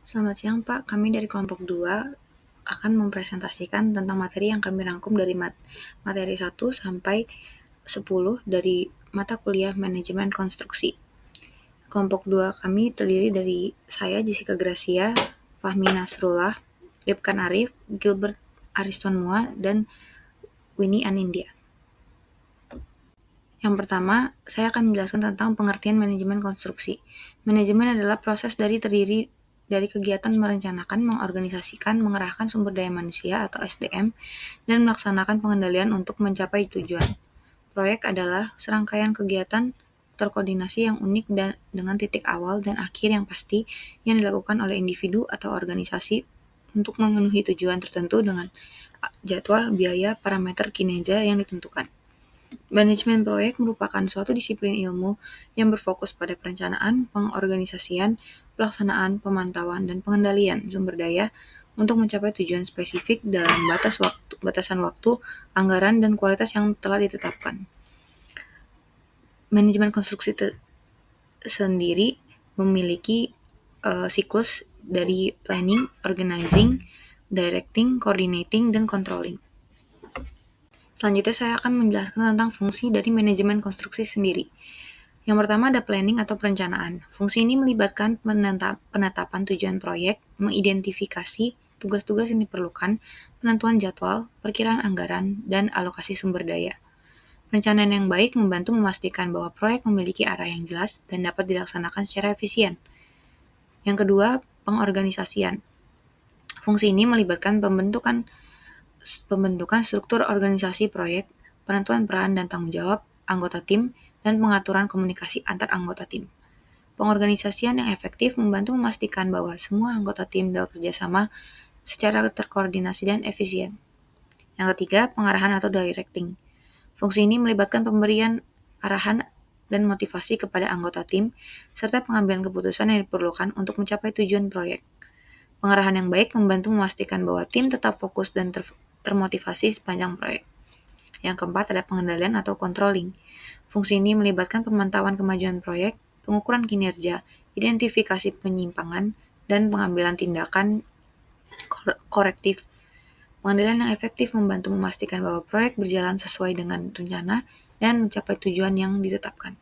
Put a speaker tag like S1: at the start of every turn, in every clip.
S1: Selamat siang Pak, kami dari kelompok 2 akan mempresentasikan tentang materi yang kami rangkum dari materi 1 sampai 10 dari mata kuliah Manajemen Konstruksi. Kelompok 2 kami terdiri dari saya, Jessica Gracia, Fahmi Nasrullah, Rifkan Arif, Gilbert Ariston Mua, dan Winnie Anindya. Yang pertama, saya akan menjelaskan tentang pengertian manajemen konstruksi. Manajemen adalah proses terdiri dari kegiatan merencanakan, mengorganisasikan, mengerahkan sumber daya manusia atau SDM, dan melaksanakan pengendalian untuk mencapai tujuan. Proyek adalah serangkaian kegiatan terkoordinasi yang unik dan dengan titik awal dan akhir yang pasti yang dilakukan oleh individu atau organisasi untuk memenuhi tujuan tertentu dengan jadwal, biaya, parameter kinerja yang ditentukan. Manajemen proyek merupakan suatu disiplin ilmu yang berfokus pada perencanaan, pengorganisasian, pelaksanaan, pemantauan, dan pengendalian sumber daya untuk mencapai tujuan spesifik dalam batasan waktu, anggaran, dan kualitas yang telah ditetapkan. Manajemen konstruksi sendiri memiliki siklus dari planning, organizing, directing, coordinating, dan controlling. Selanjutnya saya akan menjelaskan tentang fungsi dari manajemen konstruksi sendiri. Yang pertama ada planning atau perencanaan. Fungsi ini melibatkan penetapan tujuan proyek, mengidentifikasi tugas-tugas yang diperlukan, penentuan jadwal, perkiraan anggaran, dan alokasi sumber daya. Perencanaan yang baik membantu memastikan bahwa proyek memiliki arah yang jelas dan dapat dilaksanakan secara efisien. Yang kedua, pengorganisasian. Fungsi ini melibatkan pembentukan struktur organisasi proyek, penentuan peran dan tanggung jawab anggota tim, dan pengaturan komunikasi antar anggota tim. Pengorganisasian yang efektif membantu memastikan bahwa semua anggota tim bekerja sama secara terkoordinasi dan efisien. Yang ketiga, pengarahan atau directing. Fungsi ini melibatkan pemberian arahan dan motivasi kepada anggota tim, serta pengambilan keputusan yang diperlukan untuk mencapai tujuan proyek. Pengarahan yang baik membantu memastikan bahwa tim tetap fokus dan termotivasi sepanjang proyek. Yang keempat ada pengendalian atau controlling. Fungsi ini melibatkan pemantauan kemajuan proyek, pengukuran kinerja, identifikasi penyimpangan, dan pengambilan tindakan korektif. Pengendalian yang efektif membantu memastikan bahwa proyek berjalan sesuai dengan rencana dan mencapai tujuan yang ditetapkan.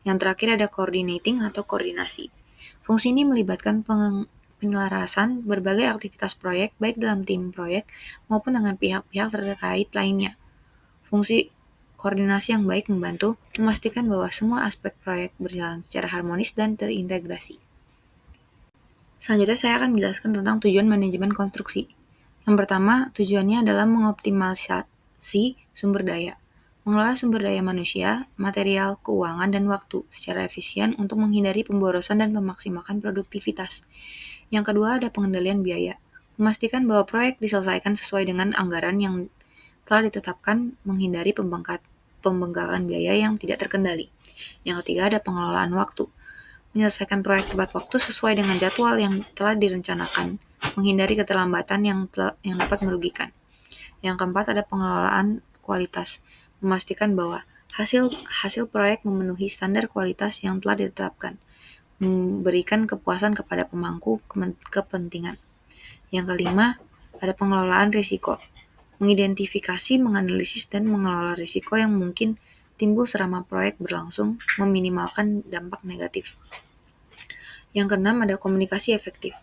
S1: Yang terakhir ada coordinating atau koordinasi. Fungsi ini melibatkan penyelarasan berbagai aktivitas proyek baik dalam tim proyek maupun dengan pihak-pihak terkait lainnya. Fungsi koordinasi yang baik membantu memastikan bahwa semua aspek proyek berjalan secara harmonis dan terintegrasi. Selanjutnya saya akan menjelaskan tentang tujuan manajemen konstruksi. Yang pertama, tujuannya adalah mengoptimalisasi sumber daya, mengelola sumber daya manusia, material, keuangan, dan waktu secara efisien untuk menghindari pemborosan dan memaksimalkan produktivitas. Yang kedua ada pengendalian biaya, memastikan bahwa proyek diselesaikan sesuai dengan anggaran yang telah ditetapkan, menghindari pembengkakan biaya yang tidak terkendali. Yang ketiga ada pengelolaan waktu, menyelesaikan proyek tepat waktu sesuai dengan jadwal yang telah direncanakan, menghindari keterlambatan yang dapat merugikan. Yang keempat ada pengelolaan kualitas, memastikan bahwa hasil proyek memenuhi standar kualitas yang telah ditetapkan, memberikan kepuasan kepada pemangku kepentingan. Yang kelima ada pengelolaan risiko, mengidentifikasi, menganalisis, dan mengelola risiko yang mungkin timbul selama proyek berlangsung, meminimalkan dampak negatif. Yang keenam ada komunikasi efektif,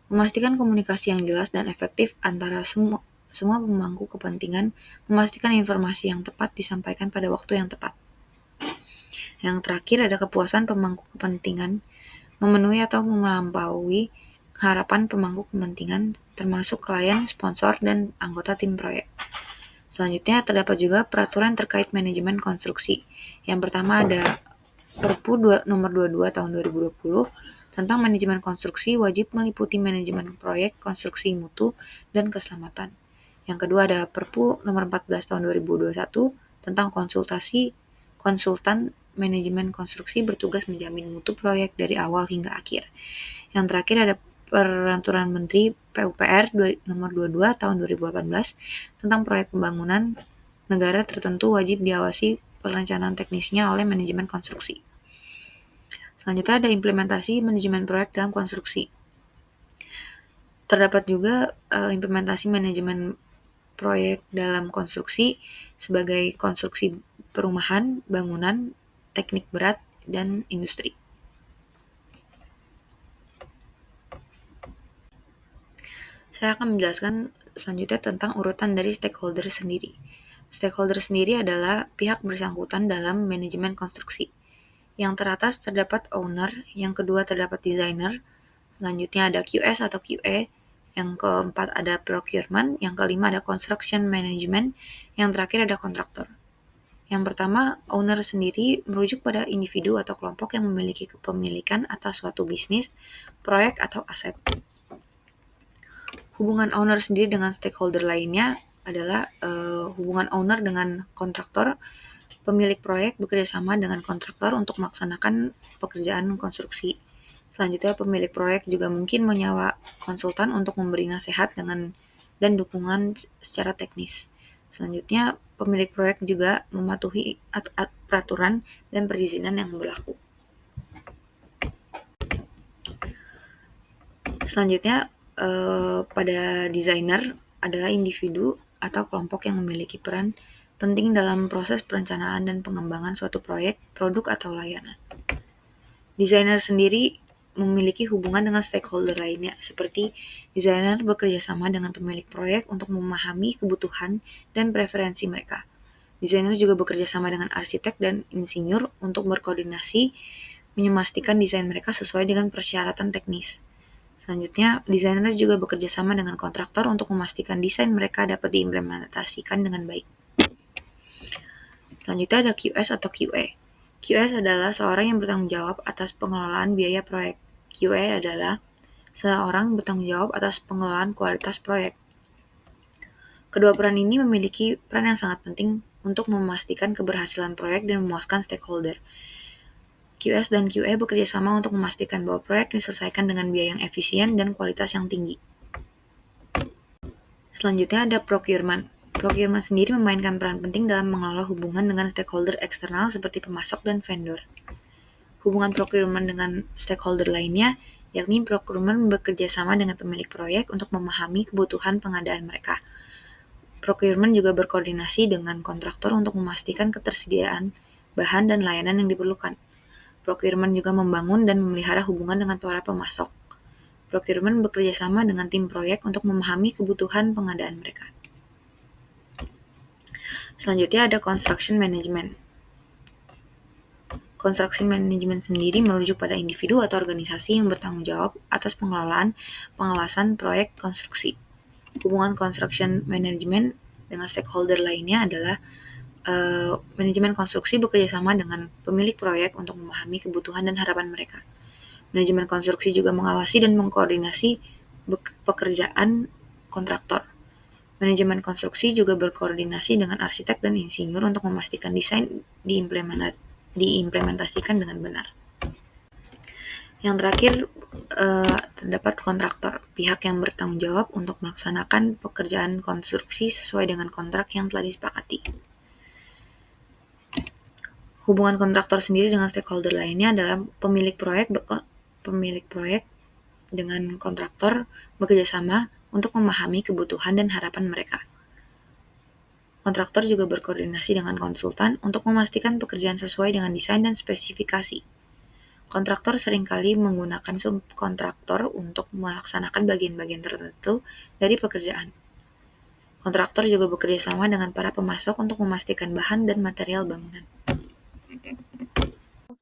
S1: memastikan komunikasi yang jelas dan efektif antara semua pemangku kepentingan, memastikan informasi yang tepat disampaikan pada waktu yang tepat. Yang terakhir ada kepuasan pemangku kepentingan, memenuhi atau melampaui harapan pemangku kepentingan termasuk klien, sponsor, dan anggota tim proyek. Selanjutnya terdapat juga peraturan terkait manajemen konstruksi. Yang pertama ada Perpu nomor 22 tahun 2020 tentang manajemen konstruksi wajib meliputi manajemen proyek, konstruksi mutu, dan keselamatan. Yang kedua ada Perpu nomor 14 tahun 2021 tentang konsultan manajemen konstruksi bertugas menjamin mutu proyek dari awal hingga akhir. Yang terakhir ada Peraturan Menteri PUPR nomor 22 tahun 2018 tentang proyek pembangunan negara tertentu wajib diawasi perencanaan teknisnya oleh manajemen konstruksi. Selanjutnya ada implementasi manajemen proyek dalam konstruksi. Terdapat juga implementasi manajemen proyek dalam konstruksi sebagai konstruksi perumahan, bangunan, teknik berat, dan industri. Saya akan menjelaskan selanjutnya tentang urutan dari stakeholder sendiri. Stakeholder sendiri adalah pihak bersangkutan dalam manajemen konstruksi. Yang teratas terdapat owner, yang kedua terdapat designer, selanjutnya ada QS atau QA, yang keempat ada procurement, yang kelima ada construction management, yang terakhir ada kontraktor. Yang pertama, owner sendiri merujuk pada individu atau kelompok yang memiliki kepemilikan atas suatu bisnis, proyek, atau aset. Hubungan owner sendiri dengan stakeholder lainnya adalah hubungan owner dengan kontraktor. Pemilik proyek bekerja sama dengan kontraktor untuk melaksanakan pekerjaan konstruksi. Selanjutnya, pemilik proyek juga mungkin menyewa konsultan untuk memberi nasihat dan dukungan secara teknis. Selanjutnya, pemilik proyek juga mematuhi peraturan dan perizinan yang berlaku. Selanjutnya, pada desainer adalah individu atau kelompok yang memiliki peran penting dalam proses perencanaan dan pengembangan suatu proyek, produk, atau layanan. Desainer sendiri memiliki hubungan dengan stakeholder lainnya, seperti desainer bekerja sama dengan pemilik proyek untuk memahami kebutuhan dan preferensi mereka. Desainer juga bekerja sama dengan arsitek dan insinyur untuk berkoordinasi, memastikan desain mereka sesuai dengan persyaratan teknis. Selanjutnya, desainer juga bekerja sama dengan kontraktor untuk memastikan desain mereka dapat diimplementasikan dengan baik. Selanjutnya ada QS atau QA. QS adalah seorang yang bertanggung jawab atas pengelolaan biaya proyek. QA adalah seorang bertanggung jawab atas pengelolaan kualitas proyek. Kedua peran ini memiliki peran yang sangat penting untuk memastikan keberhasilan proyek dan memuaskan stakeholder. QS dan QA bekerja sama untuk memastikan bahwa proyek diselesaikan dengan biaya yang efisien dan kualitas yang tinggi. Selanjutnya ada procurement. Procurement sendiri memainkan peran penting dalam mengelola hubungan dengan stakeholder eksternal seperti pemasok dan vendor. Hubungan procurement dengan stakeholder lainnya, yakni procurement bekerja sama dengan pemilik proyek untuk memahami kebutuhan pengadaan mereka. Procurement juga berkoordinasi dengan kontraktor untuk memastikan ketersediaan bahan dan layanan yang diperlukan. Procurement juga membangun dan memelihara hubungan dengan para pemasok. Procurement bekerja sama dengan tim proyek untuk memahami kebutuhan pengadaan mereka. Selanjutnya ada construction management. Construction management sendiri merujuk pada individu atau organisasi yang bertanggung jawab atas pengawasan proyek konstruksi. Hubungan construction management dengan stakeholder lainnya adalah manajemen konstruksi bekerja sama dengan pemilik proyek untuk memahami kebutuhan dan harapan mereka. Manajemen konstruksi juga mengawasi dan mengkoordinasi pekerjaan kontraktor. Manajemen konstruksi juga berkoordinasi dengan arsitek dan insinyur untuk memastikan desain diimplementasikan dengan benar. Yang terakhir, terdapat kontraktor, pihak yang bertanggung jawab untuk melaksanakan pekerjaan konstruksi sesuai dengan kontrak yang telah disepakati. Hubungan kontraktor sendiri dengan stakeholder lainnya adalah pemilik proyek dengan kontraktor bekerja sama untuk memahami kebutuhan dan harapan mereka. Kontraktor juga berkoordinasi dengan konsultan untuk memastikan pekerjaan sesuai dengan desain dan spesifikasi. Kontraktor seringkali menggunakan subkontraktor untuk melaksanakan bagian-bagian tertentu dari pekerjaan. Kontraktor juga bekerja sama dengan para pemasok untuk memastikan bahan dan material bangunan.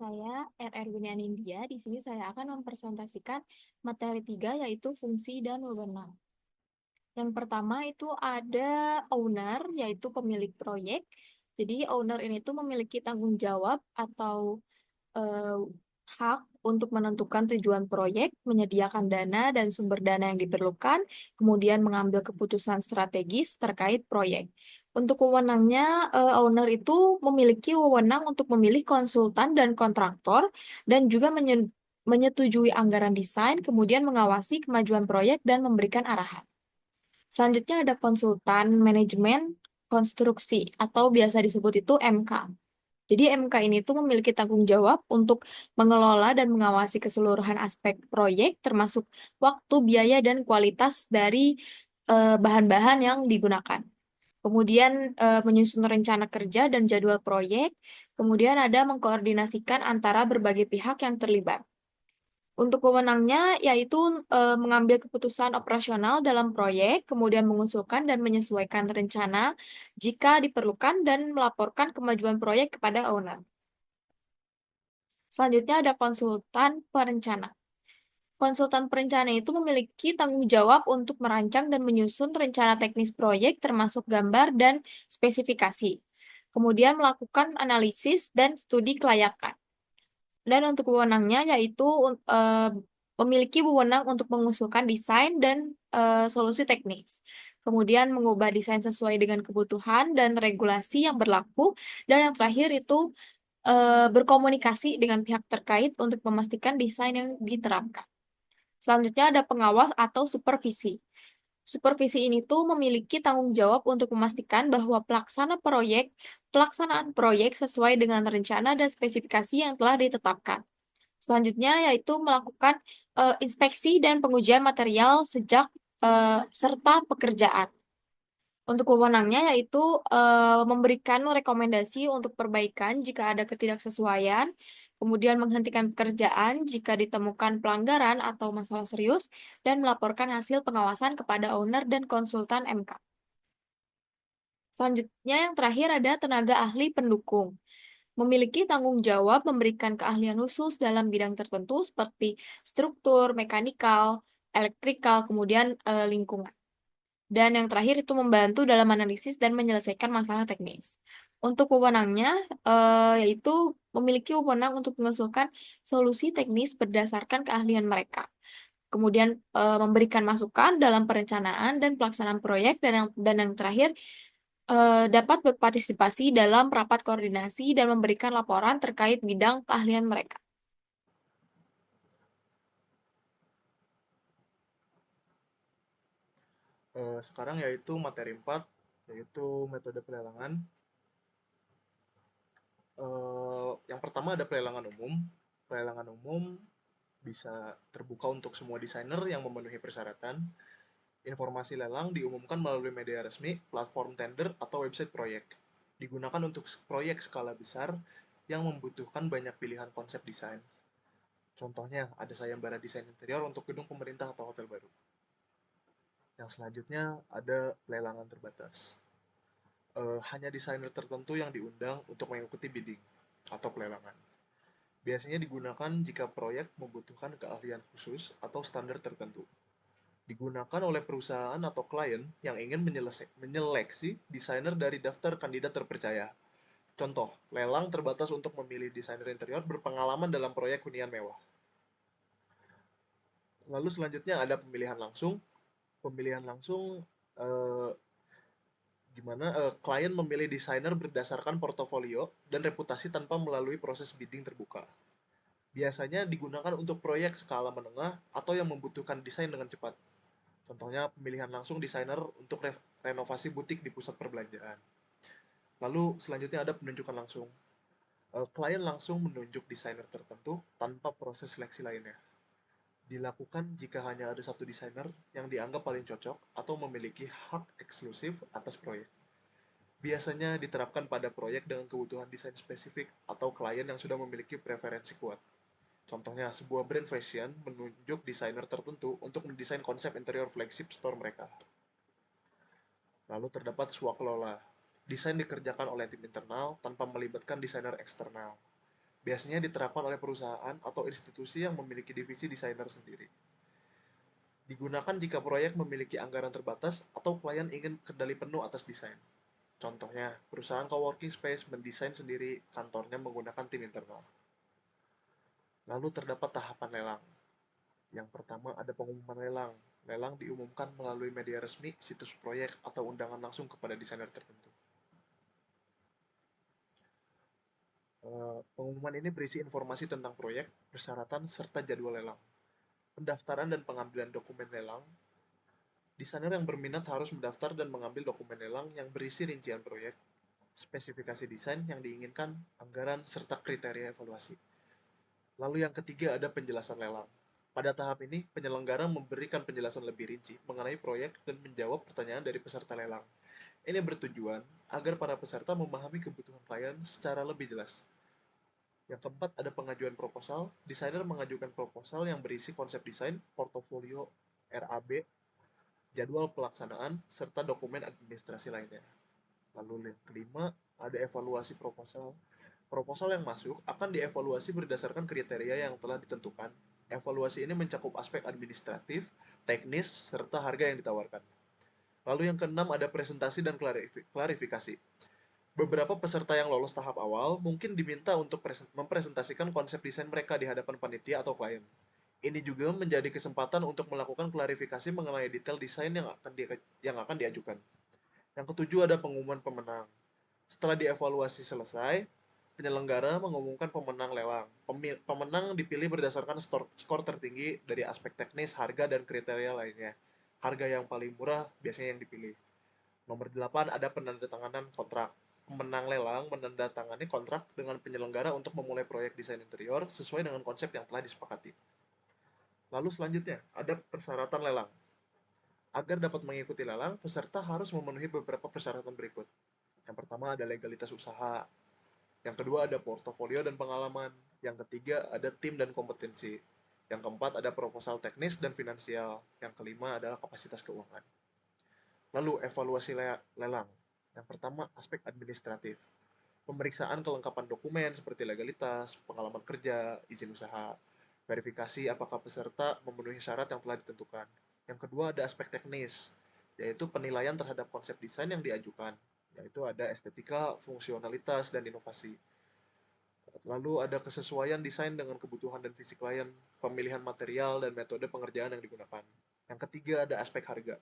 S2: Saya RR Bunian India. Di sini saya akan mempresentasikan materi 3 yaitu fungsi dan wewenang. Yang pertama itu ada owner yaitu pemilik proyek. Jadi owner ini tuh memiliki tanggung jawab atau hak untuk menentukan tujuan proyek, menyediakan dana dan sumber dana yang diperlukan, kemudian mengambil keputusan strategis terkait proyek. Untuk wewenangnya, owner itu memiliki wewenang untuk memilih konsultan dan kontraktor, dan juga menyetujui anggaran desain, kemudian mengawasi kemajuan proyek dan memberikan arahan. Selanjutnya ada konsultan manajemen konstruksi atau biasa disebut itu MK. Jadi MK ini tuh memiliki tanggung jawab untuk mengelola dan mengawasi keseluruhan aspek proyek, termasuk waktu, biaya, dan kualitas dari bahan-bahan yang digunakan. Kemudian menyusun rencana kerja dan jadwal proyek. Kemudian ada mengkoordinasikan antara berbagai pihak yang terlibat. Untuk wewenangnya yaitu mengambil keputusan operasional dalam proyek, kemudian mengusulkan dan menyesuaikan rencana jika diperlukan dan melaporkan kemajuan proyek kepada owner. Selanjutnya ada konsultan perencana. Konsultan perencana itu memiliki tanggung jawab untuk merancang dan menyusun rencana teknis proyek termasuk gambar dan spesifikasi. Kemudian melakukan analisis dan studi kelayakan. Dan untuk wewenangnya yaitu eh, memiliki wewenang untuk mengusulkan desain dan solusi teknis. Kemudian mengubah desain sesuai dengan kebutuhan dan regulasi yang berlaku. Dan yang terakhir itu berkomunikasi dengan pihak terkait untuk memastikan desain yang diterapkan. Selanjutnya ada pengawas atau supervisi. Supervisi ini tuh memiliki tanggung jawab untuk memastikan bahwa pelaksanaan proyek sesuai dengan rencana dan spesifikasi yang telah ditetapkan. Selanjutnya yaitu melakukan inspeksi dan pengujian material serta pekerjaan. Untuk wewenangnya yaitu memberikan rekomendasi untuk perbaikan jika ada ketidaksesuaian, kemudian menghentikan pekerjaan jika ditemukan pelanggaran atau masalah serius, dan melaporkan hasil pengawasan kepada owner dan konsultan MK. Selanjutnya yang terakhir ada tenaga ahli pendukung. Memiliki tanggung jawab memberikan keahlian khusus dalam bidang tertentu seperti struktur, mekanikal, elektrikal, kemudian lingkungan. Dan yang terakhir itu membantu dalam analisis dan menyelesaikan masalah teknis. Untuk wewenangnya, yaitu memiliki wewenang untuk mengusulkan solusi teknis berdasarkan keahlian mereka. Kemudian memberikan masukan dalam perencanaan dan pelaksanaan proyek, dan yang terakhir dapat berpartisipasi dalam rapat koordinasi dan memberikan laporan terkait bidang keahlian mereka.
S3: Sekarang yaitu materi 4, yaitu metode pelelangan. Yang pertama ada pelelangan umum. Pelelangan umum bisa terbuka untuk semua desainer yang memenuhi persyaratan. Informasi lelang diumumkan melalui media resmi, platform tender, atau website proyek. Digunakan untuk proyek skala besar yang membutuhkan banyak pilihan konsep desain. Contohnya, ada sayembara desain interior untuk gedung pemerintah atau hotel baru. Yang selanjutnya ada pelelangan terbatas. Hanya desainer tertentu yang diundang untuk mengikuti bidding atau pelelangan. Biasanya digunakan jika proyek membutuhkan keahlian khusus atau standar tertentu. Digunakan oleh perusahaan atau klien yang ingin menyeleksi desainer dari daftar kandidat terpercaya. Contoh, lelang terbatas untuk memilih desainer interior berpengalaman dalam proyek hunian mewah. Lalu selanjutnya ada pemilihan langsung. Pemilihan langsung eh, gimana klien memilih desainer berdasarkan portofolio dan reputasi tanpa melalui proses bidding terbuka. Biasanya digunakan untuk proyek skala menengah atau yang membutuhkan desain dengan cepat. Contohnya pemilihan langsung desainer untuk renovasi butik di pusat perbelanjaan. Lalu selanjutnya ada penunjukan langsung. Klien langsung menunjuk desainer tertentu tanpa proses seleksi lainnya. Dilakukan jika hanya ada satu desainer yang dianggap paling cocok atau memiliki hak eksklusif atas proyek. Biasanya diterapkan pada proyek dengan kebutuhan desain spesifik atau klien yang sudah memiliki preferensi kuat. Contohnya, sebuah brand fashion menunjuk desainer tertentu untuk mendesain konsep interior flagship store mereka. Lalu terdapat swakelola. Desain dikerjakan oleh tim internal tanpa melibatkan desainer eksternal. Biasanya diterapkan oleh perusahaan atau institusi yang memiliki divisi desainer sendiri. Digunakan jika proyek memiliki anggaran terbatas atau klien ingin kendali penuh atas desain. Contohnya, perusahaan coworking space mendesain sendiri kantornya menggunakan tim internal. Lalu terdapat tahapan lelang. Yang pertama ada pengumuman lelang. Lelang diumumkan melalui media resmi, situs proyek, atau undangan langsung kepada desainer tertentu. Pengumuman ini berisi informasi tentang proyek, persyaratan, serta jadwal lelang. Pendaftaran dan pengambilan dokumen lelang. Desainer yang berminat harus mendaftar dan mengambil dokumen lelang yang berisi rincian proyek, spesifikasi desain yang diinginkan, anggaran, serta kriteria evaluasi. Lalu yang ketiga ada penjelasan lelang. Pada tahap ini, penyelenggara memberikan penjelasan lebih rinci mengenai proyek dan menjawab pertanyaan dari peserta lelang. Ini bertujuan agar para peserta memahami kebutuhan klien secara lebih jelas. Yang keempat ada pengajuan proposal. Desainer mengajukan proposal yang berisi konsep desain, portofolio, RAB, jadwal pelaksanaan, serta dokumen administrasi lainnya. Lalu yang kelima, ada evaluasi proposal. Proposal yang masuk akan dievaluasi berdasarkan kriteria yang telah ditentukan. Evaluasi ini mencakup aspek administratif, teknis, serta harga yang ditawarkan. Lalu yang keenam ada presentasi dan klarifikasi. Beberapa peserta yang lolos tahap awal mungkin diminta untuk mempresentasikan konsep desain mereka di hadapan panitia atau klien. Ini juga menjadi kesempatan untuk melakukan klarifikasi mengenai detail desain yang akan diajukan. Yang ketujuh ada pengumuman pemenang. Setelah dievaluasi selesai, penyelenggara mengumumkan pemenang lelang. Pemenang dipilih berdasarkan skor tertinggi dari aspek teknis, harga, dan kriteria lainnya. Harga yang paling murah biasanya yang dipilih. Nomor 8 ada penandatanganan kontrak. Pemenang lelang menandatangani kontrak dengan penyelenggara untuk memulai proyek desain interior sesuai dengan konsep yang telah disepakati. Lalu selanjutnya, ada persyaratan lelang. Agar dapat mengikuti lelang, peserta harus memenuhi beberapa persyaratan berikut. Yang pertama ada legalitas usaha. Yang kedua ada portofolio dan pengalaman. Yang ketiga ada tim dan kompetensi. Yang keempat ada proposal teknis dan finansial. Yang kelima adalah kapasitas keuangan. Lalu evaluasi lelang. Yang pertama aspek administratif. Pemeriksaan kelengkapan dokumen seperti legalitas, pengalaman kerja, izin usaha. Verifikasi apakah peserta memenuhi syarat yang telah ditentukan. Yang kedua ada aspek teknis, yaitu penilaian terhadap konsep desain yang diajukan, yaitu ada estetika, fungsionalitas, dan inovasi. Lalu ada kesesuaian desain dengan kebutuhan dan visi klien, pemilihan material, dan metode pengerjaan yang digunakan. Yang ketiga ada aspek harga.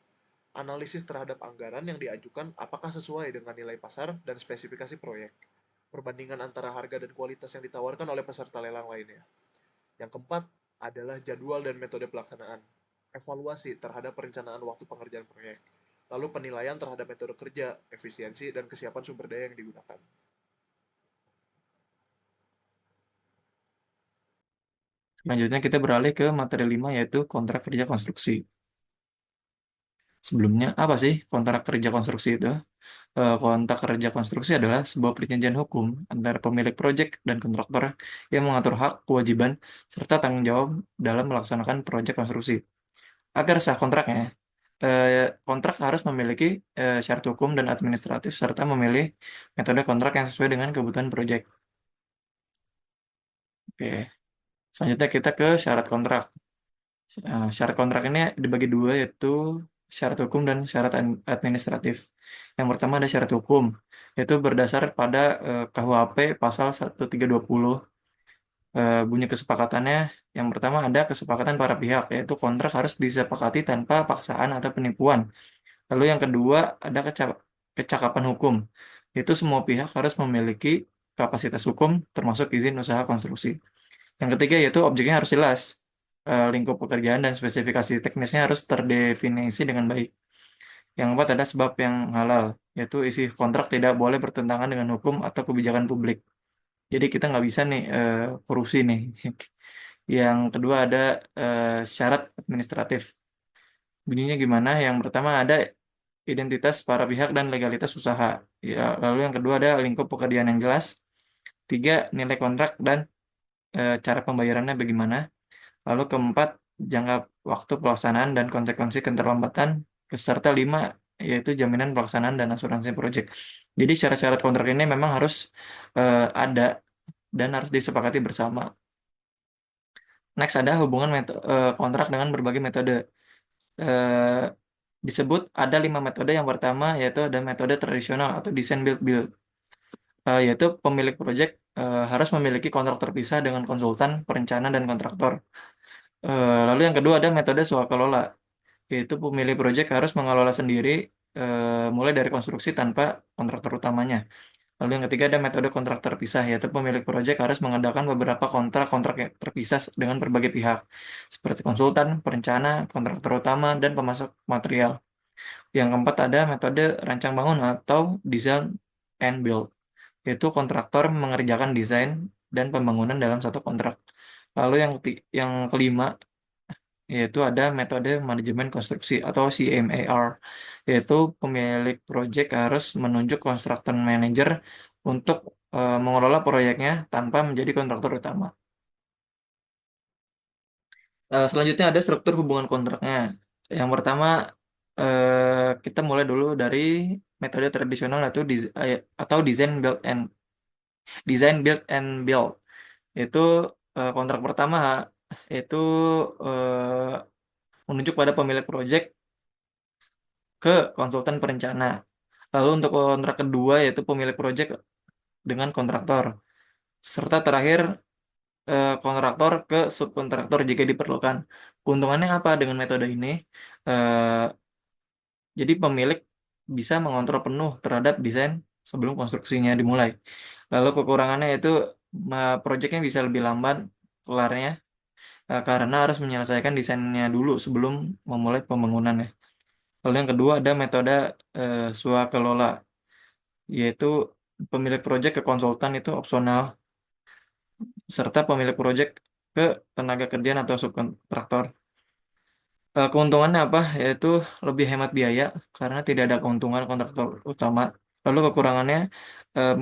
S3: Analisis terhadap anggaran yang diajukan apakah sesuai dengan nilai pasar dan spesifikasi proyek. Perbandingan antara harga dan kualitas yang ditawarkan oleh peserta lelang lainnya. Yang keempat adalah jadwal dan metode pelaksanaan. Evaluasi terhadap perencanaan waktu pengerjaan proyek. Lalu penilaian terhadap metode kerja, efisiensi, dan kesiapan sumber daya yang digunakan.
S4: Selanjutnya kita beralih ke materi 5 yaitu kontrak kerja konstruksi. Sebelumnya, apa sih kontrak kerja konstruksi itu? Kontrak kerja konstruksi adalah sebuah perjanjian hukum antara pemilik proyek dan kontraktor yang mengatur hak, kewajiban, serta tanggung jawab dalam melaksanakan proyek konstruksi. Agar sah kontraknya, kontrak harus memiliki syarat hukum dan administratif serta memilih metode kontrak yang sesuai dengan kebutuhan proyek. Oke. Selanjutnya kita ke syarat kontrak. Syarat kontrak ini dibagi dua, yaitu syarat hukum dan syarat administratif. Yang pertama ada syarat hukum, yaitu berdasar pada KUHP pasal 1320. Bunyi kesepakatannya, yang pertama ada kesepakatan para pihak, yaitu kontrak harus disepakati tanpa paksaan atau penipuan. Lalu yang kedua ada kecakapan hukum, yaitu semua pihak harus memiliki kapasitas hukum termasuk izin usaha konstruksi. Yang ketiga yaitu objeknya harus jelas, lingkup pekerjaan dan spesifikasi teknisnya harus terdefinisi dengan baik. Yang keempat ada sebab yang halal, yaitu isi kontrak tidak boleh bertentangan dengan hukum atau kebijakan publik. Jadi kita nggak bisa nih korupsi nih. Yang kedua ada syarat administratif. Bunyinya gimana? Yang pertama ada identitas para pihak dan legalitas usaha. Ya, lalu yang kedua ada lingkup pekerjaan yang jelas. Tiga, nilai kontrak dan cara pembayarannya bagaimana. Lalu keempat, jangka waktu pelaksanaan dan konsekuensi keterlambatan. Serta lima, yaitu jaminan pelaksanaan dan asuransi proyek. Jadi syarat-syarat kontrak ini memang harus ada dan harus disepakati bersama. Next ada hubungan kontrak dengan berbagai metode. Disebut ada 5 metode. Yang pertama yaitu ada metode tradisional atau design build. Yaitu pemilik proyek harus memiliki kontrak terpisah dengan konsultan, perencana, dan kontraktor. Lalu yang kedua ada metode swakelola, yaitu pemilik proyek harus mengelola sendiri mulai dari konstruksi tanpa kontraktor utamanya. Lalu yang ketiga ada metode kontrak terpisah, yaitu pemilik proyek harus mengadakan beberapa kontrak yang terpisah dengan berbagai pihak, seperti konsultan, perencana, kontraktor utama, dan pemasok material. Yang keempat ada metode rancang bangun atau design and build. Yaitu kontraktor mengerjakan desain dan pembangunan dalam satu kontrak. Lalu yang kelima yaitu ada metode manajemen konstruksi atau CMAR, yaitu pemilik proyek harus menunjuk construction manager untuk mengelola proyeknya tanpa menjadi kontraktor utama. Selanjutnya ada struktur hubungan kontraknya. Yang pertama, kita mulai dulu dari metode tradisional atau design build and build. Itu kontrak pertama itu eh, menunjuk pada pemilik proyek ke konsultan perencana. Lalu untuk kontrak kedua yaitu pemilik proyek dengan kontraktor. Serta terakhir kontraktor ke subkontraktor jika diperlukan. Keuntungannya apa dengan metode ini? Eh, jadi pemilik bisa mengontrol penuh terhadap desain sebelum konstruksinya dimulai. Lalu kekurangannya itu proyeknya bisa lebih lambat kelarnya karena harus menyelesaikan desainnya dulu sebelum memulai pembangunannya. Lalu yang kedua ada metode swakelola, yaitu pemilik proyek ke konsultan itu opsional, serta pemilik proyek ke tenaga kerjaan atau subkontraktor. Keuntungannya apa? Yaitu lebih hemat biaya karena tidak ada keuntungan kontraktor utama. Lalu kekurangannya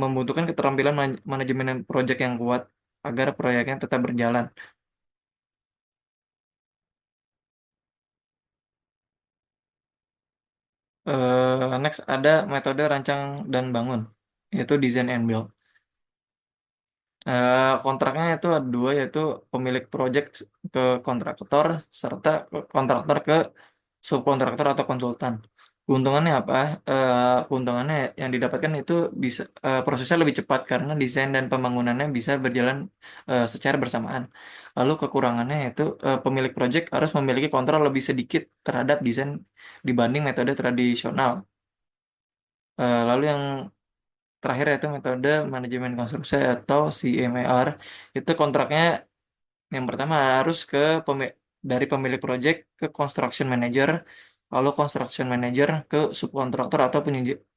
S4: membutuhkan keterampilan manajemen proyek yang kuat agar proyeknya tetap berjalan. Next ada metode rancang dan bangun, yaitu design and build. Kontraknya itu ada dua, yaitu pemilik proyek ke kontraktor serta kontraktor ke subkontraktor atau konsultan. Keuntungannya apa? Keuntungannya yang didapatkan itu bisa prosesnya lebih cepat karena desain dan pembangunannya bisa berjalan secara bersamaan. Lalu kekurangannya itu pemilik proyek harus memiliki kontrol lebih sedikit terhadap desain dibanding metode tradisional. Lalu yang terakhir yaitu metode manajemen konstruksi atau CMAR. Itu kontraknya yang pertama harus dari pemilik proyek ke construction manager, lalu construction manager ke subkontraktor atau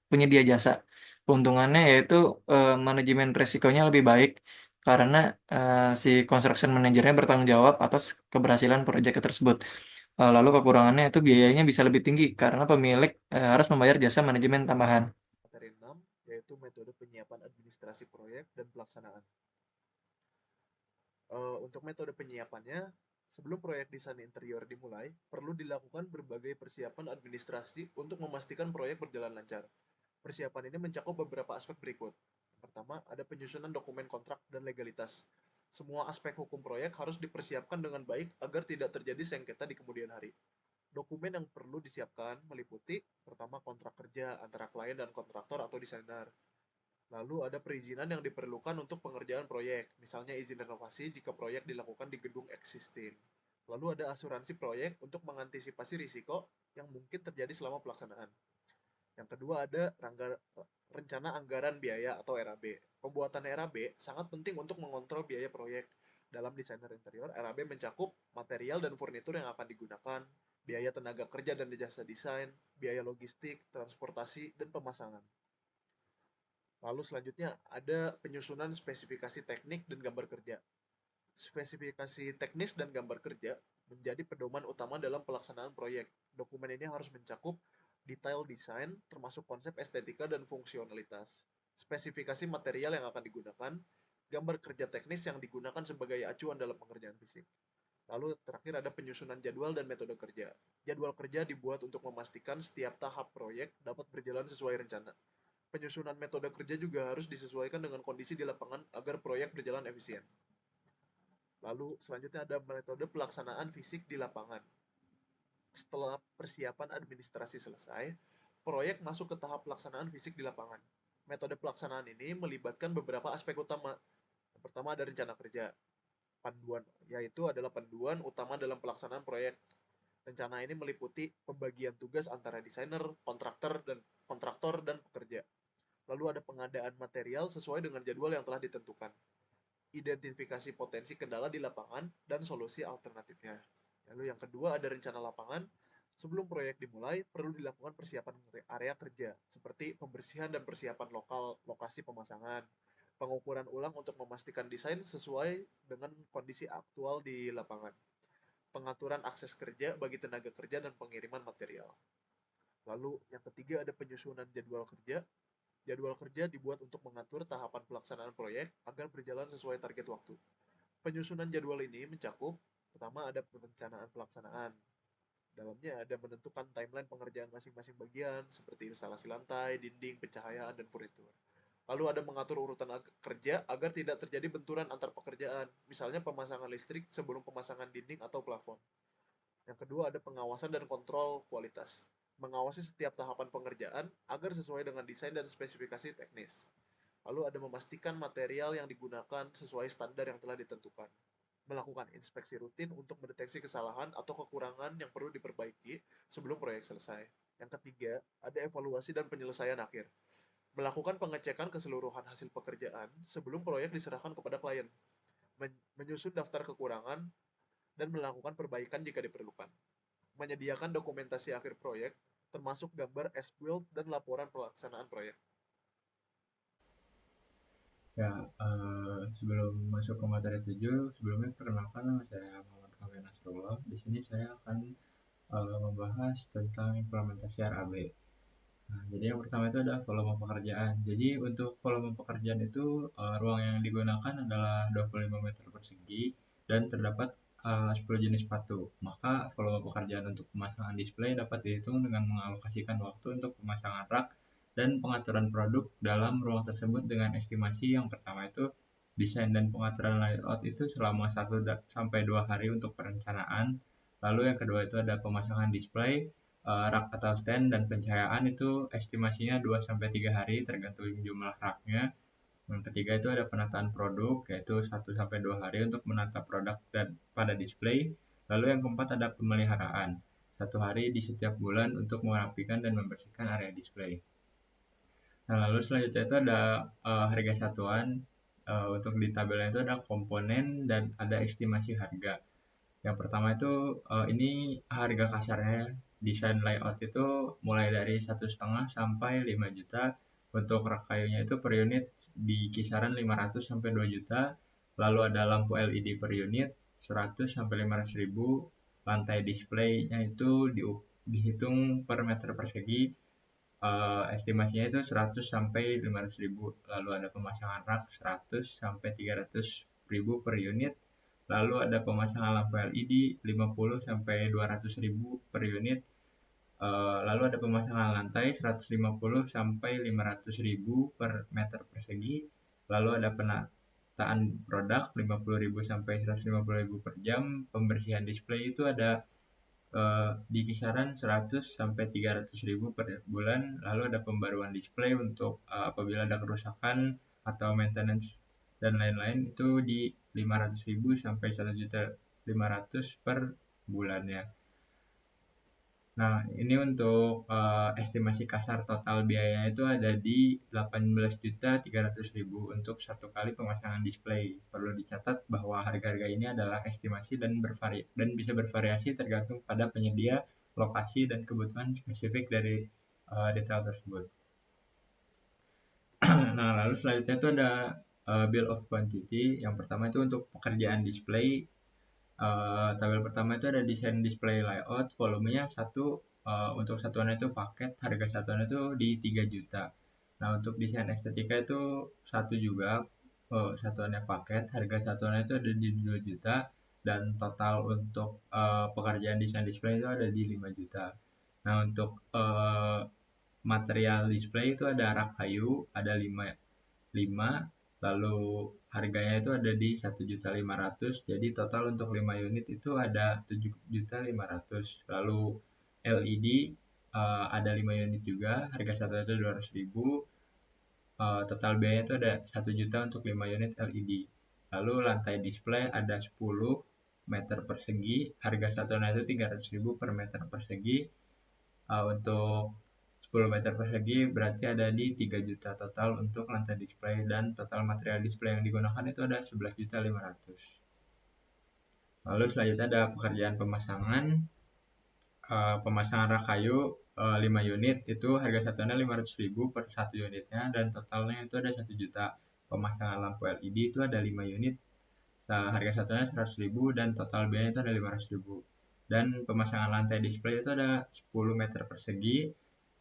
S4: penyedia jasa. Keuntungannya yaitu manajemen resikonya lebih baik karena si construction manajernya bertanggung jawab atas keberhasilan proyek tersebut. Lalu kekurangannya itu biayanya bisa lebih tinggi karena pemilik harus membayar jasa manajemen tambahan.
S3: Materi 6 yaitu metode penyiapan administrasi proyek dan pelaksanaan. Untuk metode penyiapannya, sebelum proyek desain interior dimulai, perlu dilakukan berbagai persiapan administrasi untuk memastikan proyek berjalan lancar. Persiapan ini mencakup beberapa aspek berikut. Pertama, ada penyusunan dokumen kontrak dan legalitas. Semua aspek hukum proyek harus dipersiapkan dengan baik agar tidak terjadi sengketa di kemudian hari. Dokumen yang perlu disiapkan meliputi, pertama, kontrak kerja antara klien dan kontraktor atau desainer. Lalu ada perizinan yang diperlukan untuk pengerjaan proyek, misalnya izin renovasi jika proyek dilakukan di gedung existing. Lalu ada asuransi proyek untuk mengantisipasi risiko yang mungkin terjadi selama pelaksanaan. Yang kedua ada rencana anggaran biaya atau RAB. Pembuatan RAB sangat penting untuk mengontrol biaya proyek. Dalam desainer interior, RAB mencakup material dan furnitur yang akan digunakan, biaya tenaga kerja dan jasa desain, biaya logistik, transportasi, dan pemasangan. Lalu selanjutnya ada penyusunan spesifikasi teknik dan gambar kerja. Spesifikasi teknis dan gambar kerja menjadi pedoman utama dalam pelaksanaan proyek. Dokumen ini harus mencakup detail desain, termasuk konsep estetika dan fungsionalitas, spesifikasi material yang akan digunakan, gambar kerja teknis yang digunakan sebagai acuan dalam pengerjaan fisik. Lalu terakhir ada penyusunan jadwal dan metode kerja. Jadwal kerja dibuat untuk memastikan setiap tahap proyek dapat berjalan sesuai rencana. Penyusunan metode kerja juga harus disesuaikan dengan kondisi di lapangan agar proyek berjalan efisien. Lalu selanjutnya ada metode pelaksanaan fisik di lapangan. Setelah persiapan administrasi selesai, proyek masuk ke tahap pelaksanaan fisik di lapangan. Metode pelaksanaan ini melibatkan beberapa aspek utama. Yang pertama ada rencana kerja. Yaitu adalah panduan utama dalam pelaksanaan proyek. Rencana ini meliputi pembagian tugas antara desainer, kontraktor, dan pekerja. Lalu ada pengadaan material sesuai dengan jadwal yang telah ditentukan. Identifikasi potensi kendala di lapangan dan solusi alternatifnya. Lalu yang kedua ada rencana lapangan. Sebelum proyek dimulai, perlu dilakukan persiapan area kerja, seperti pembersihan dan persiapan lokasi pemasangan, pengukuran ulang untuk memastikan desain sesuai dengan kondisi aktual di lapangan, pengaturan akses kerja bagi tenaga kerja dan pengiriman material. Lalu yang ketiga ada penyusunan jadwal kerja. Jadwal kerja dibuat untuk mengatur tahapan pelaksanaan proyek agar berjalan sesuai target waktu. Penyusunan jadwal ini mencakup, pertama ada perencanaan pelaksanaan. Dalamnya ada menentukan timeline pengerjaan masing-masing bagian, seperti instalasi lantai, dinding, pencahayaan, dan furnitur. Lalu ada mengatur urutan kerja agar tidak terjadi benturan antar pekerjaan, misalnya pemasangan listrik sebelum pemasangan dinding atau plafon. Yang kedua ada pengawasan dan kontrol kualitas. Mengawasi setiap tahapan pengerjaan agar sesuai dengan desain dan spesifikasi teknis. Lalu ada memastikan material yang digunakan sesuai standar yang telah ditentukan. Melakukan inspeksi rutin untuk mendeteksi kesalahan atau kekurangan yang perlu diperbaiki sebelum proyek selesai. Yang ketiga, ada evaluasi dan penyelesaian akhir. Melakukan pengecekan keseluruhan hasil pekerjaan sebelum proyek diserahkan kepada klien. Menyusun daftar kekurangan dan melakukan perbaikan jika diperlukan. Menyediakan dokumentasi akhir proyek, termasuk gambar as-built dan laporan pelaksanaan proyek.
S5: Ya, sebelum masuk ke materi 7, sebelumnya perkenalkan nama saya Muhammad Kamil Nasrullah. Di sini saya akan membahas tentang implementasi RAB. Nah, jadi yang pertama itu ada volume pekerjaan. Jadi untuk volume pekerjaan itu ruang yang digunakan adalah 25 meter persegi dan terdapat 10 jenis sepatu. Maka volume pekerjaan untuk pemasangan display dapat dihitung dengan mengalokasikan waktu untuk pemasangan rak dan pengaturan produk dalam ruang tersebut dengan estimasi yang pertama itu desain dan pengaturan layout itu selama 1-2 hari untuk perencanaan. Lalu yang kedua itu ada pemasangan display, rak atau stand dan pencahayaan itu estimasinya 2-3 hari tergantung jumlah raknya. Yang ketiga itu ada penataan produk yaitu 1-2 hari untuk menata produk dan pada display. Lalu yang keempat ada pemeliharaan 1 hari di setiap bulan untuk merapikan dan membersihkan area display. Nah, lalu selanjutnya itu ada harga satuan. Untuk di tabelnya itu ada komponen dan ada estimasi harga. Yang pertama itu ini harga kasarnya. Desain layout itu mulai dari 1,5 sampai 5 juta. Untuk rak kayunya itu per unit di kisaran 500 sampai 2 juta. Lalu ada lampu LED per unit 100 sampai 500 ribu. Lantai displaynya itu dihitung per meter persegi. Estimasinya itu 100 sampai 500 ribu. Lalu ada pemasangan rak 100 sampai 300 ribu per unit. Lalu ada pemasangan lampu LED 50 sampai 200 ribu per unit. Lalu ada pemasangan lantai 150 sampai 500 ribu per meter persegi. Lalu ada penataan produk 50 ribu sampai 150 ribu per jam. Pembersihan display itu ada di kisaran 100 sampai 300 ribu per bulan. Lalu ada pembaruan display untuk apabila ada kerusakan atau maintenance dan lain-lain itu di 500 ribu sampai 1.500.000 per bulannya. Nah, ini untuk estimasi kasar total biayanya itu ada di 18.300.000 untuk 1 kali pemasangan display. Perlu dicatat bahwa harga-harga ini adalah estimasi dan bisa bervariasi tergantung pada penyedia, lokasi, dan kebutuhan spesifik dari detail tersebut. Nah, lalu selanjutnya itu ada bill of quantity. Yang pertama itu untuk pekerjaan display. Tabel pertama itu ada desain display layout, volumenya 1, untuk satuannya itu paket, harga satuannya itu di 3 juta. Nah, untuk desain estetika itu 1 juga, satuannya paket, harga satuannya itu ada di 2 juta, dan total untuk pekerjaan desain display itu ada di 5 juta. Nah, untuk material display itu ada rak kayu, ada 5, lalu harganya itu ada di 1.500.000. Jadi total untuk 5 unit itu ada 7.500.000. Lalu LED ada 5 unit juga, harga satu itu 200.000. Total biaya itu ada 1 juta untuk 5 unit LED. Lalu lantai display ada 10 meter persegi, harga satuannya itu 300.000 per meter persegi. Untuk 10 meter persegi berarti ada di 3 juta total untuk lantai display, dan total material display yang digunakan itu ada 11.500.000. Lalu selanjutnya ada pekerjaan pemasangan. pemasangan rak kayu 5 unit itu harga satuannya 500.000 per 1 unitnya dan totalnya itu ada 1 juta. Pemasangan lampu LED itu ada 5 unit, harga satuannya 100.000 dan total biayanya itu ada 500.000. Dan pemasangan lantai display itu ada 10 meter persegi,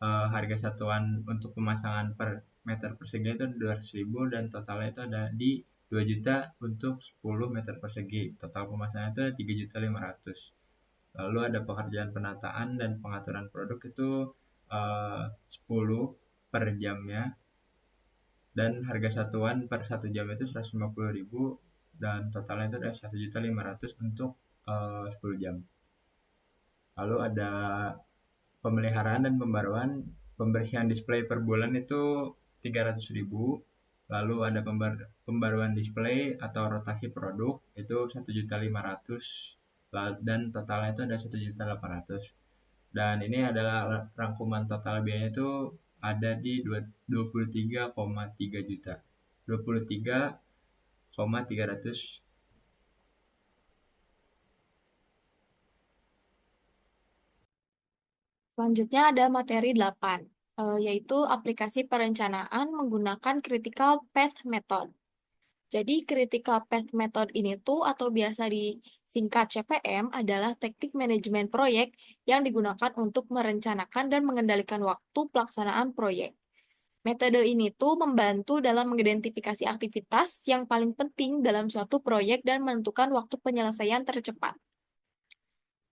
S5: harga satuan untuk pemasangan per meter persegi itu 200.000 dan totalnya itu ada di 2 juta untuk 10 meter persegi. Total pemasangan itu ada 3.500.000. Lalu ada pekerjaan penataan dan pengaturan produk itu 10 per jamnya dan harga satuan per 1 jam itu 150.000 dan totalnya itu ada 1.500.000 untuk 10 jam. Lalu ada pemeliharaan dan pembaruan, pembersihan display per bulan itu 300.000. Lalu ada pembaruan display atau rotasi produk itu 1.500.000 dan totalnya itu ada 1.800.000. Dan ini adalah rangkuman total biayanya itu ada di 23,3 juta. 23,300.
S2: Selanjutnya ada materi 8, yaitu aplikasi perencanaan menggunakan Critical Path Method. Jadi Critical Path Method ini tuh atau biasa disingkat CPM adalah teknik manajemen proyek yang digunakan untuk merencanakan dan mengendalikan waktu pelaksanaan proyek. Metode ini tuh membantu dalam mengidentifikasi aktivitas yang paling penting dalam suatu proyek dan menentukan waktu penyelesaian tercepat.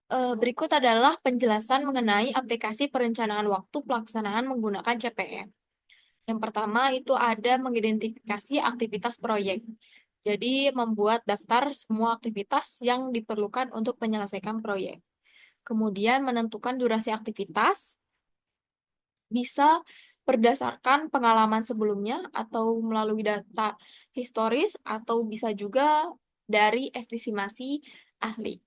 S2: Berikut adalah penjelasan mengenai aplikasi perencanaan waktu pelaksanaan menggunakan CPM. Yang pertama itu ada mengidentifikasi aktivitas proyek. Jadi membuat daftar semua aktivitas yang diperlukan untuk menyelesaikan proyek. Kemudian menentukan durasi aktivitas, bisa berdasarkan pengalaman sebelumnya atau melalui data historis atau bisa juga dari estimasi ahli.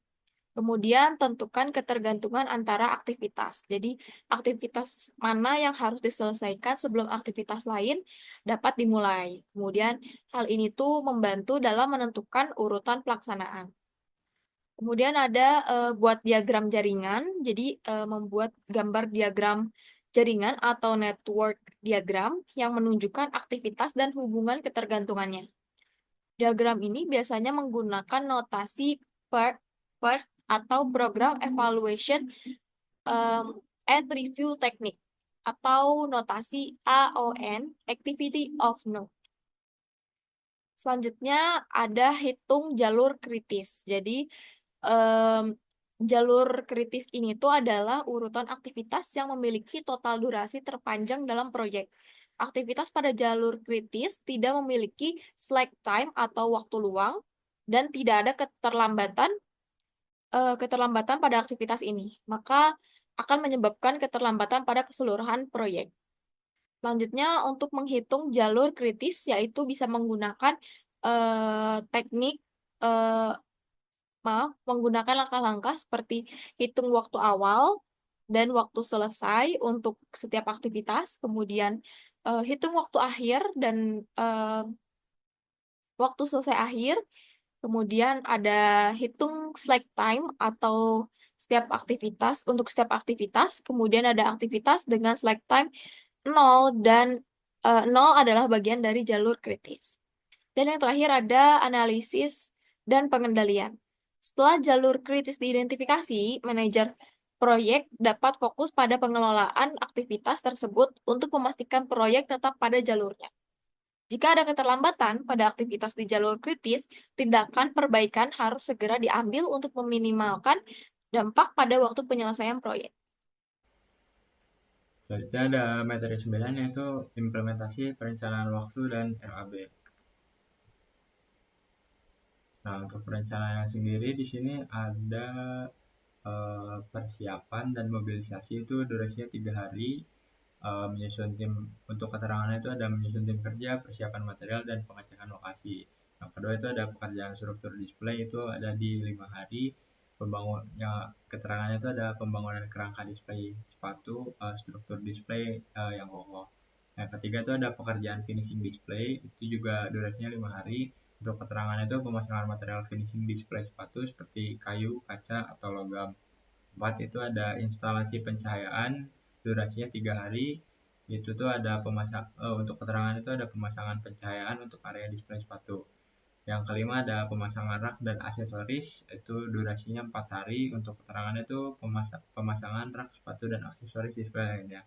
S2: Kemudian tentukan ketergantungan antara aktivitas. Jadi aktivitas mana yang harus diselesaikan sebelum aktivitas lain dapat dimulai. Kemudian hal ini tuh membantu dalam menentukan urutan pelaksanaan. Kemudian ada buat diagram jaringan. Jadi membuat gambar diagram jaringan atau network diagram yang menunjukkan aktivitas dan hubungan ketergantungannya. Diagram ini biasanya menggunakan notasi PERT atau Program Evaluation and Review Technique atau notasi AON, Activity of Note. Selanjutnya ada hitung jalur kritis. Jadi jalur kritis ini tuh adalah urutan aktivitas yang memiliki total durasi terpanjang dalam proyek. Aktivitas pada jalur kritis tidak memiliki slack time atau waktu luang dan tidak ada keterlambatan pada aktivitas ini, maka akan menyebabkan keterlambatan pada keseluruhan proyek. Selanjutnya, untuk menghitung jalur kritis, yaitu bisa menggunakan teknik, menggunakan langkah-langkah seperti hitung waktu awal dan waktu selesai untuk setiap aktivitas, kemudian hitung waktu akhir dan waktu selesai akhir, kemudian ada hitung slack time atau untuk setiap aktivitas, kemudian ada aktivitas dengan slack time 0 dan 0 adalah bagian dari jalur kritis. Dan yang terakhir ada analisis dan pengendalian. Setelah jalur kritis diidentifikasi, manajer proyek dapat fokus pada pengelolaan aktivitas tersebut untuk memastikan proyek tetap pada jalurnya. Jika ada keterlambatan pada aktivitas di jalur kritis, tindakan perbaikan harus segera diambil untuk meminimalkan dampak pada waktu penyelesaian proyek.
S5: Selanjutnya ada materi 9 yaitu implementasi perencanaan waktu dan RAB. Nah, untuk perencanaan sendiri di sini ada persiapan dan mobilisasi itu durasinya 3 hari. Menyusun tim untuk keterangannya itu ada menyusun tim kerja, persiapan material, dan pengecekan lokasi. Yang kedua itu ada pekerjaan struktur display itu ada di 5 hari. Keterangannya itu ada pembangunan kerangka display sepatu, struktur display yang kokoh. Yang ketiga itu ada pekerjaan finishing display, itu juga durasinya 5 hari. Untuk keterangannya itu pemasangan material finishing display sepatu seperti kayu, kaca, atau logam. 4 itu ada instalasi pencahayaan, durasinya 3 hari. Itu tuh ada untuk keterangan itu ada pemasangan pencahayaan untuk area display sepatu. Yang kelima ada pemasangan rak dan aksesoris, itu durasinya 4 hari. Untuk keterangannya itu pemasangan rak sepatu dan aksesoris display lainnya.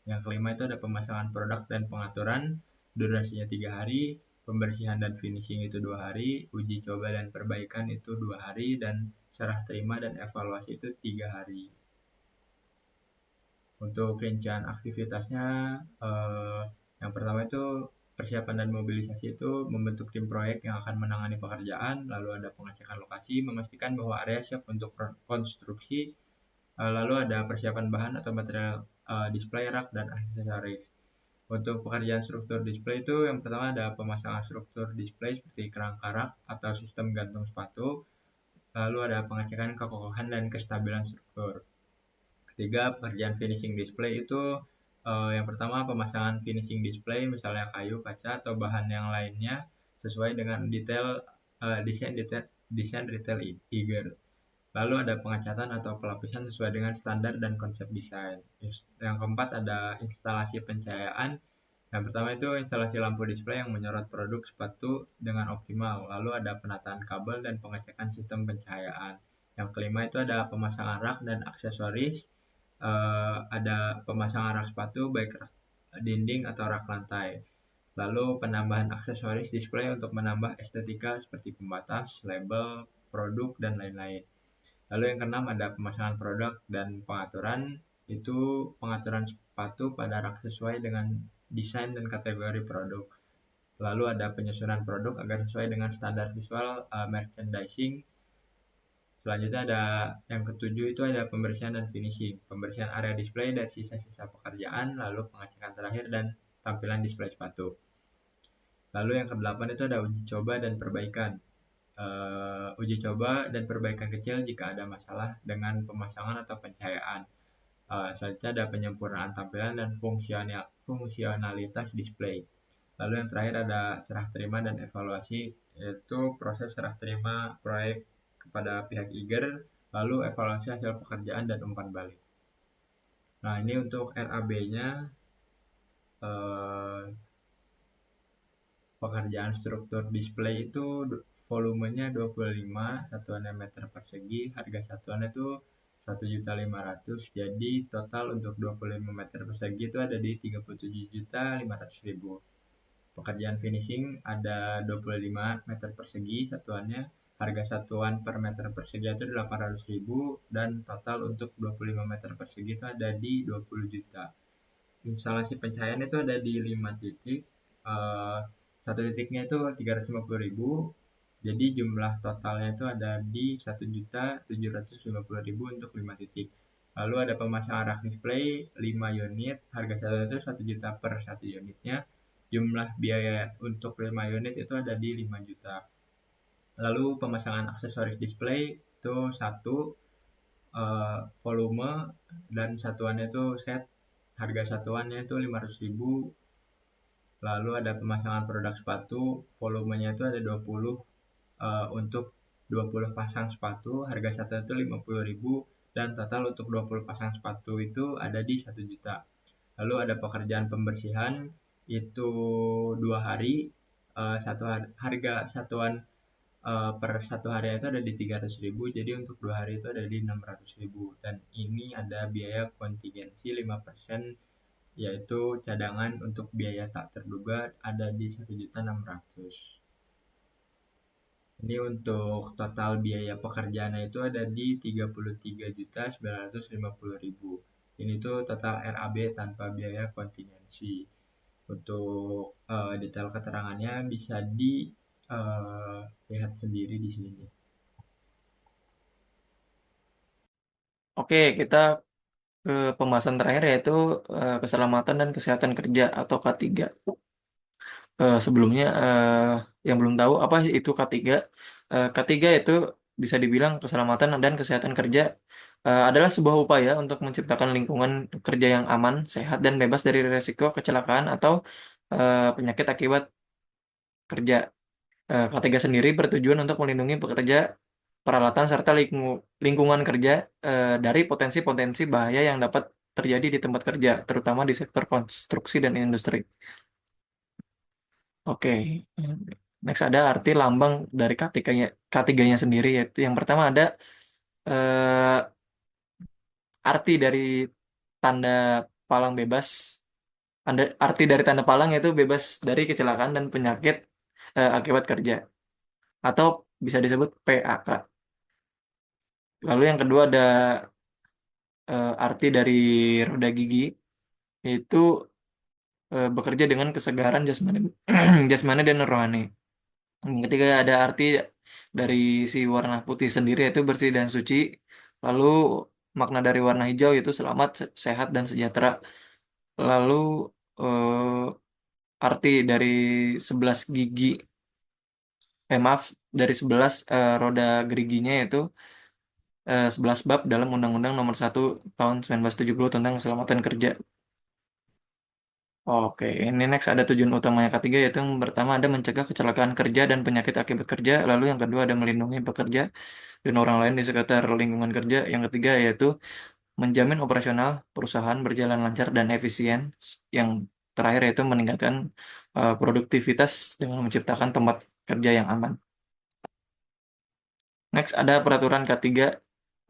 S5: Yang kelima itu ada pemasangan produk dan pengaturan, durasinya 3 hari. Pembersihan dan finishing itu 2 hari. Uji coba dan perbaikan itu 2 hari. Dan serah terima dan evaluasi itu 3 hari. Untuk rincian aktivitasnya, yang pertama itu persiapan dan mobilisasi itu membentuk tim proyek yang akan menangani pekerjaan, lalu ada pengecekan lokasi, memastikan bahwa area siap untuk konstruksi, lalu ada persiapan bahan atau material display rak dan aksesoris. Untuk pekerjaan struktur display itu yang pertama ada pemasangan struktur display seperti kerangka rak atau sistem gantung sepatu, lalu ada pengecekan kekokohan dan kestabilan struktur. Ketiga, pekerjaan finishing display itu yang pertama pemasangan finishing display, misalnya kayu, kaca, atau bahan yang lainnya sesuai dengan desain retail eager. Lalu ada pengecatan atau pelapisan sesuai dengan standar dan konsep desain. Yang keempat ada instalasi pencahayaan. Yang pertama itu instalasi lampu display yang menyorot produk sepatu dengan optimal. Lalu ada penataan kabel dan pengecekan sistem pencahayaan. Yang kelima itu ada pemasangan rak dan aksesoris. Ada pemasangan rak sepatu baik rak dinding atau rak lantai. Lalu penambahan aksesoris display untuk menambah estetika seperti pembatas, label, produk, dan lain-lain. Lalu yang keenam ada pemasangan produk dan pengaturan, itu pengaturan sepatu pada rak sesuai dengan desain dan kategori produk. Lalu ada penyusunan produk agar sesuai dengan standar visual merchandising. Selanjutnya ada yang ketujuh itu ada pembersihan dan finishing. Pembersihan area display dan sisa-sisa pekerjaan, lalu pengecekan terakhir dan tampilan display sepatu. Lalu yang kedelapan itu ada uji coba dan perbaikan. Uji coba dan perbaikan kecil jika ada masalah dengan pemasangan atau pencahayaan. Selanjutnya ada penyempurnaan tampilan dan fungsionalitas display. Lalu yang terakhir ada serah terima dan evaluasi, yaitu proses serah terima proyek kepada pihak eager, lalu evaluasi hasil pekerjaan dan umpan balik. Nah, ini untuk RAB-nya, pekerjaan struktur display itu volumenya 25, satuannya meter persegi, harga satuannya itu 1.500.000, jadi total untuk 25 meter persegi itu ada di 37.500.000. Pekerjaan finishing ada 25 meter persegi satuannya, harga satuan per meter persegi itu 800.000, dan total untuk 25 meter persegi itu ada di 20 juta. Instalasi pencahayaan itu ada di 5 titik, satu titiknya itu 350.000, jadi jumlah totalnya itu ada di 1.750.000 untuk 5 titik. Lalu ada pemasangan rak display 5 unit, harga satu itu 1 juta per 1 unitnya. Jumlah biaya untuk 5 unit itu ada di 5 juta. Lalu pemasangan aksesoris display itu 1 volume dan satuannya itu set, harga satuannya itu 500.000. Lalu ada pemasangan produk sepatu, volumenya itu ada 20 untuk 20 pasang sepatu, harga satu itu 50.000, dan total untuk 20 pasang sepatu itu ada di 1 juta. Lalu ada pekerjaan pembersihan itu 2 hari, harga satuan per 1 hari itu ada di 300.000, jadi untuk 2 hari itu ada di 600.000. Dan ini ada biaya kontingensi 5%, yaitu cadangan untuk biaya tak terduga ada di 1.600.000. Ini untuk total biaya pekerjaannya itu ada di 33.950.000. Ini tuh total RAB tanpa biaya kontingensi. Untuk detail keterangannya bisa dilihat sendiri di sini.
S4: Oke, kita ke pembahasan terakhir yaitu keselamatan dan kesehatan kerja atau K3. Sebelumnya yang belum tahu apa itu K3. K3 itu bisa dibilang keselamatan dan kesehatan kerja adalah sebuah upaya untuk menciptakan lingkungan kerja yang aman, sehat, dan bebas dari risiko kecelakaan atau penyakit akibat kerja. K3 sendiri bertujuan untuk melindungi pekerja peralatan serta lingkungan kerja dari potensi-potensi bahaya yang dapat terjadi di tempat kerja, terutama di sektor konstruksi dan industri. Oke, next ada arti lambang dari K3-nya sendiri, yaitu yang pertama ada eh, arti dari tanda palang bebas. Arti dari tanda palang yaitu bebas dari kecelakaan dan penyakit akibat kerja, atau bisa disebut PAK. Lalu yang kedua ada arti dari roda gigi, yaitu bekerja dengan kesegaran jasmani, jasmani dan rohani. Yang ketiga ada arti dari si warna putih sendiri, yaitu bersih dan suci. Lalu makna dari warna hijau yaitu selamat, sehat, dan sejahtera. Lalu eh, arti dari 11 gigi, maaf, dari 11 roda geriginya yaitu 11 bab dalam Undang-Undang Nomor 1 Tahun 1970 tentang keselamatan kerja. Oke, ini next ada tujuan utamanya ketiga, yaitu yang pertama ada mencegah kecelakaan kerja dan penyakit akibat kerja. Lalu yang kedua ada melindungi pekerja dan orang lain di sekitar lingkungan kerja. Yang ketiga yaitu menjamin operasional perusahaan berjalan lancar dan efisien. Yang terakhir yaitu meningkatkan produktivitas dengan menciptakan tempat kerja yang aman. Next ada peraturan K3.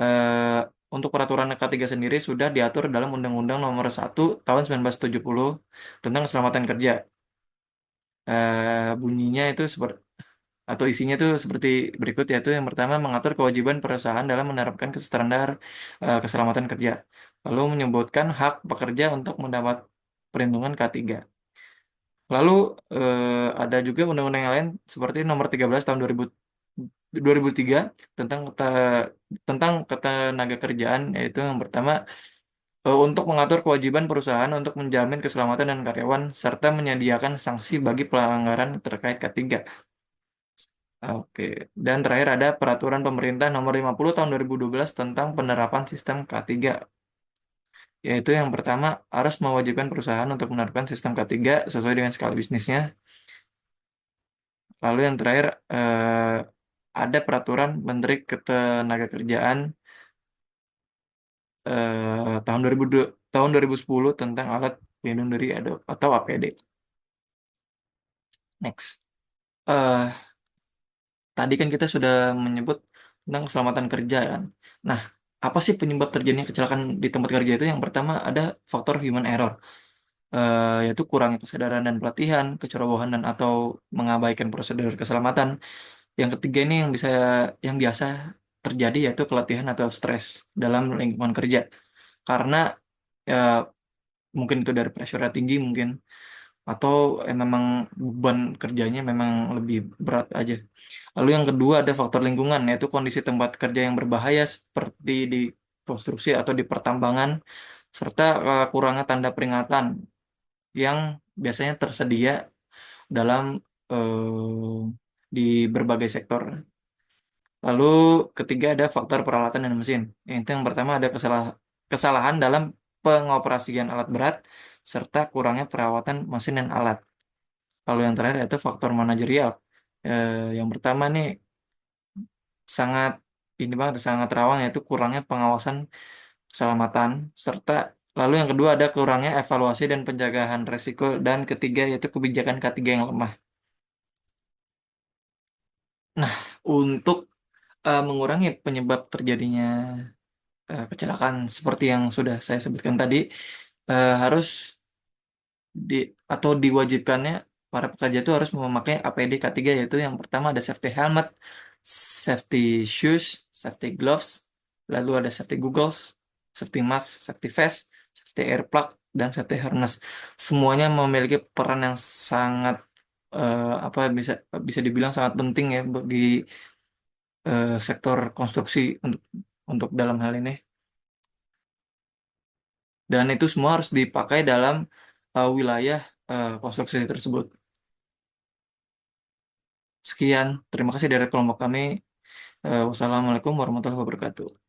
S4: Eh, untuk peraturan K3 sendiri sudah diatur dalam Undang-Undang Nomor 1 Tahun 1970 tentang keselamatan kerja. Bunyinya itu seperti atau isinya itu seperti berikut, yaitu yang pertama mengatur kewajiban perusahaan dalam menerapkan standar keselamatan kerja, lalu menyebutkan hak pekerja untuk mendapat perlindungan K3. Lalu ada juga undang-undang yang lain seperti nomor 13 tahun 2003 tentang tentang ketenaga kerjaan, yaitu yang pertama untuk mengatur kewajiban perusahaan untuk menjamin keselamatan dan karyawan serta menyediakan sanksi bagi pelanggaran terkait K3. Oke, dan terakhir ada Peraturan Pemerintah Nomor 50 Tahun 2012 tentang penerapan sistem K3, yaitu yang pertama harus mewajibkan perusahaan untuk menerapkan sistem K3 sesuai dengan skala bisnisnya. Lalu yang terakhir ada Peraturan Menteri Ketenagakerjaan tahun 2002, tahun 2010 tentang alat pelindung diri atau APD. Next. Tadi kan kita sudah menyebut tentang keselamatan kerja kan. Nah, apa sih penyebab terjadinya kecelakaan di tempat kerja itu? Yang pertama ada faktor human error, yaitu kurangnya kesadaran dan pelatihan, kecerobohan dan atau mengabaikan prosedur keselamatan. Yang ketiga ini yang biasa terjadi yaitu keletihan atau stres dalam lingkungan kerja. Karena ya, mungkin itu dari pressure tinggi mungkin, atau memang beban kerjanya memang lebih berat aja. Lalu yang kedua ada faktor lingkungan, yaitu kondisi tempat kerja yang berbahaya seperti di konstruksi atau di pertambangan, serta kurangnya tanda peringatan yang biasanya tersedia dalam di berbagai sektor. Lalu ketiga ada faktor peralatan dan mesin. Itu yang pertama ada kesalahan dalam pengoperasian alat berat serta kurangnya perawatan mesin dan alat. Lalu yang terakhir itu faktor manajerial. Yang pertama nih sangat ini banget, sangat rawan, yaitu kurangnya pengawasan keselamatan serta lalu yang kedua ada kurangnya evaluasi dan penjagaan resiko, dan ketiga yaitu kebijakan K3 yang lemah. Nah, untuk mengurangi penyebab terjadinya kecelakaan seperti yang sudah saya sebutkan tadi, harus di atau diwajibkannya para pekerja itu harus memakai APD K3, yaitu yang pertama ada safety helmet, safety shoes, safety gloves, lalu ada safety goggles, safety mask, safety vest, safety air plug, dan safety harness. Semuanya memiliki peran yang sangat apa bisa bisa dibilang sangat penting ya bagi sektor konstruksi untuk dalam hal ini. Dan itu semua harus dipakai dalam wilayah konstruksi tersebut. Sekian, terima kasih dari kelompok kami. Wassalamualaikum warahmatullahi wabarakatuh.